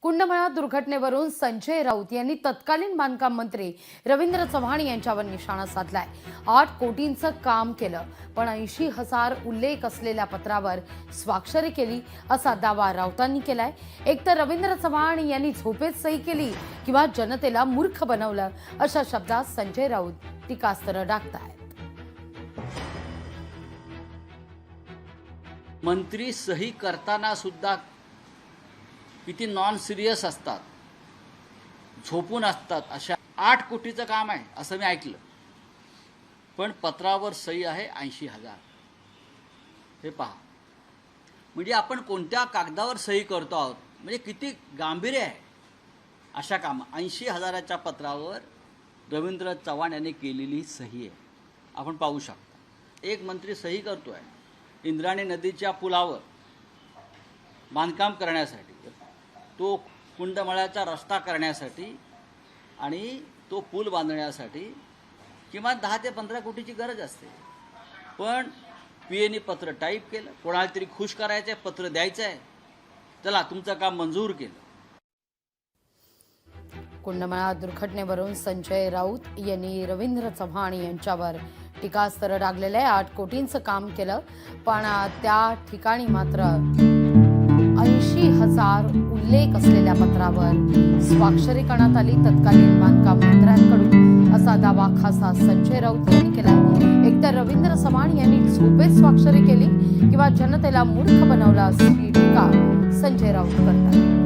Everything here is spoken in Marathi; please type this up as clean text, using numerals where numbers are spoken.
कुंडमळा दुर्घटनेवरून संजय राऊत यांनी तत्कालीन बांधकाम मंत्री रवींद्र चव्हाण यांच्यावर निशाणा साधलाय। 8 कोटींचं काम केलं, पण 80,000 उल्लेख असलेल्या पत्रावर स्वाक्षरी केली असा दावा राऊतांनी केलाय। एकतर रवींद्र चव्हाण यांनी झोपेत सही केली किंवा जनतेला मूर्ख बनवलं अशा शब्दात संजय राऊत टीकास्त्र डागतायत। मंत्री सही करताना सुद्धा किती नॉन सिरियस असतात, झोपून असतात। अशा 8 कोटीचं काम आहे असं मी ऐकलं, पण पत्रावर सही आहे 80,000। हे पहा, म्हणजे आपण कोणत्या कागदावर सही करतो आहोत, म्हणजे किती गांभीर्य आहे अशा काम। 80,000च्या पत्रावर रवींद्र चव्हाण यांनी केलेली सही आहे, आपण पाहू शकता। एक मंत्री सही करतोय इंद्रायणी नदीच्या पुलावर बांधकाम करण्यासाठी, तो कुंडमळ्याचा रस्ता करण्यासाठी आणि तो पूल बांधण्यासाठी किमान 10 ते 15 कोटीची गरज असते। पण पीएनी पत्र टाईप केलं, कोणाला तरी खुश करायचं आहे, पत्र द्यायचं आहे, चला तुमचं काम मंजूर केलं। कुंडमळा दुर्घटनेवरून संजय राऊत यांनी रवींद्र चव्हाण यांच्यावर टीकास्त्र डागलेलं आहे। 8 कोटींचं काम केलं, पण त्या ठिकाणी मात्र 80,000 उल्लेख असलेल्या पत्रावर स्वाक्षरी करण्यात आली तत्कालीन बांधकाम मंत्र्यांकडून असा दावा खासदार संजय राऊत यांनी केला। एकतर रवींद्र चव्हाण यांनी झोपेत स्वाक्षरी केली किंवा जनतेला मूर्ख बनवलं अशी टीका संजय राऊत करतात।